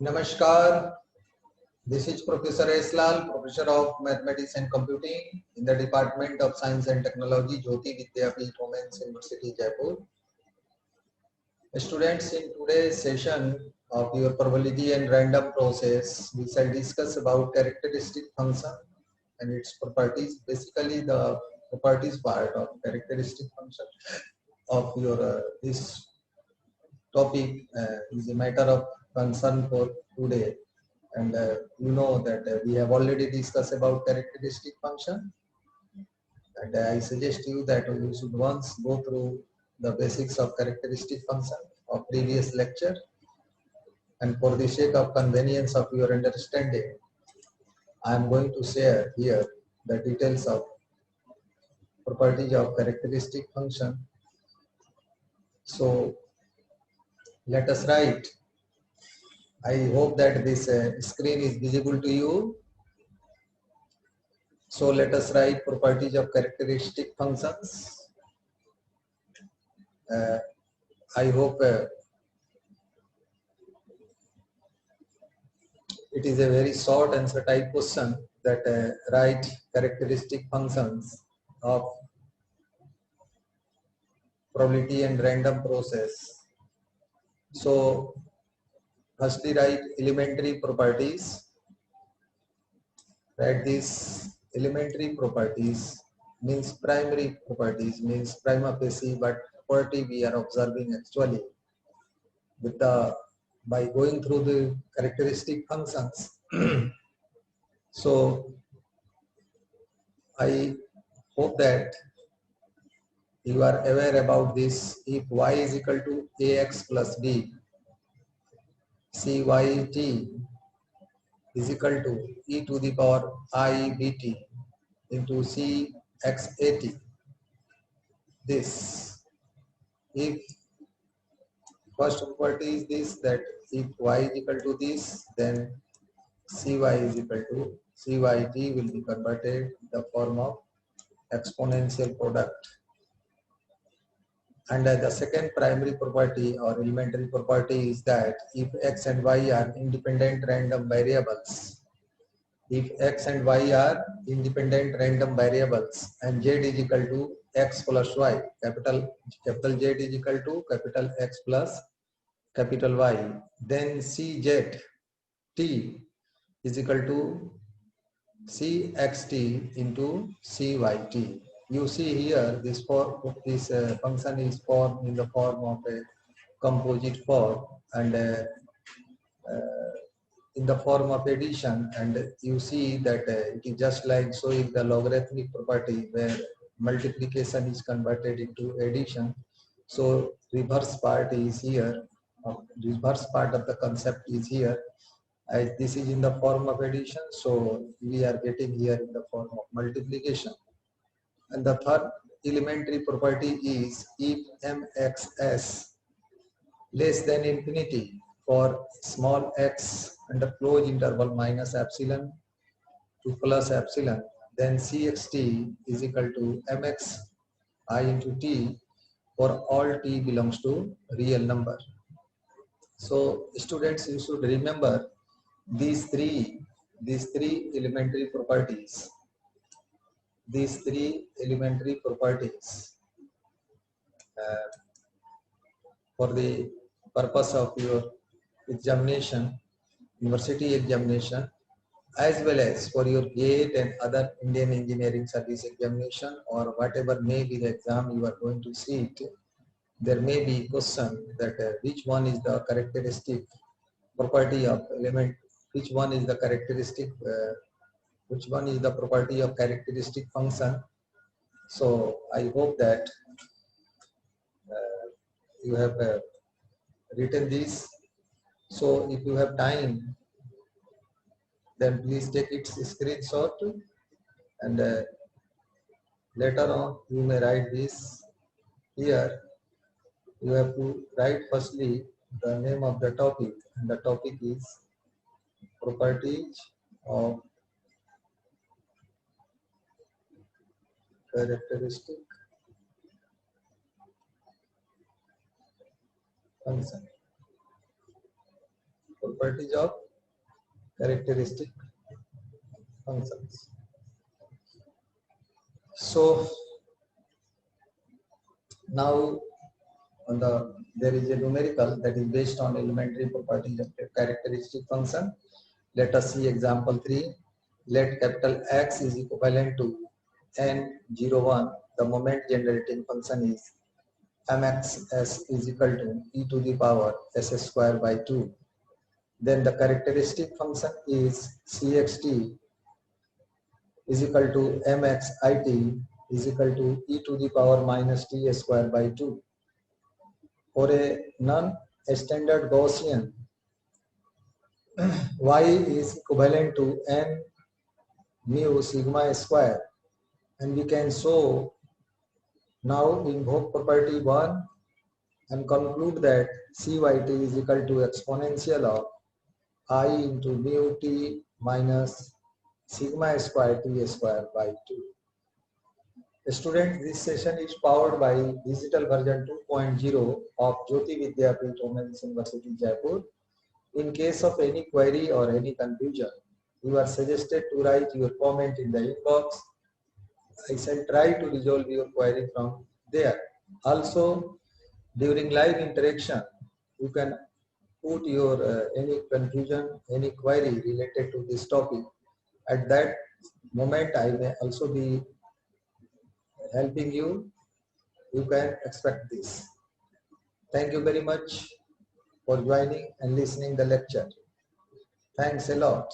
Namaskar. This is Professor S. Lal, Professor of Mathematics and Computing in the Department of Science and Technology, Jyoti Vidyapeeth Women's University, Jaipur. Students, in today's session of your probability and random process, we shall discuss about characteristic function and its properties. Basically, the properties part of characteristic function of your this topic is a matter of concern for today. And you know that we have already discussed about characteristic function, and I suggest you that you should once go through the basics of characteristic function of previous lecture, and for the sake of convenience of your understanding, I am going to share here the details of properties of characteristic function. So let us write. I hope that this screen is visible to you. So let us write properties of characteristic functions. I hope it is a very short answer type question that write characteristic functions of probability and random process. So firstly write elementary properties. Write these elementary properties means primary properties means prima facie, but property we are observing actually with the by going through the characteristic functions. So I hope that you are aware about this. If y is equal to ax plus b, cyt is equal to e to the power I bt into cxat. This, if first property is this, that if y is equal to this, then cy is equal to cyt will be converted in the form of exponential product. And the second primary property or elementary property is that if x and y are independent random variables, if x and y are independent random variables and z is equal to x plus y, capital Z is equal to capital X plus capital Y, then cz t is equal to cxt into cyt. You see here this function is formed in the form of a composite form, and in the form of addition, and you see that it is just like showing the logarithmic property where multiplication is converted into addition. So reverse part is here, reverse part of the concept is here, as this is in the form of addition, so we are getting here in the form of multiplication. And the third elementary property is if mxs less than infinity for small x under closed interval minus epsilon to plus epsilon, then cxt is equal to mx I into t for all t belongs to real number. So students, you should remember these three elementary properties. These three elementary properties for the purpose of your examination, university examination, as well as for your GATE and other Indian Engineering Service examination, or whatever may be the exam you are going to sit. There may be question that which one is the characteristic property of element, which one is the characteristic, which one is the property of characteristic function. So I hope that you have written this. So if you have time, then please take its screenshot, and later on you may write this here. You have to write firstly the name of the topic, and the topic is properties of characteristic function. properties of characteristic functions. So now there is a numerical that is based on elementary properties of a characteristic function. Let us see example 3. Let capital X is equivalent to n01. The moment generating function is mxs is equal to e to the power s square by 2. Then the characteristic function is cxt is equal to mxit is equal to e to the power minus t square by 2. For a non-standard Gaussian, y is equivalent to n mu sigma square, and we can show now invoke property 1 and conclude that cyt is equal to exponential of I into mu t minus sigma square t square by 2. Students, this session is powered by digital version 2.0 of Jyoti Vidyapeeth Women's University, Jaipur. In case of any query or any confusion, you are suggested to write your comment in the inbox. I shall try to resolve your query from there. Also, during live interaction, you can put your any confusion, any query related to this topic. At that moment, I may also be helping you. You can expect this. Thank you very much for joining and listening the lecture. Thanks a lot.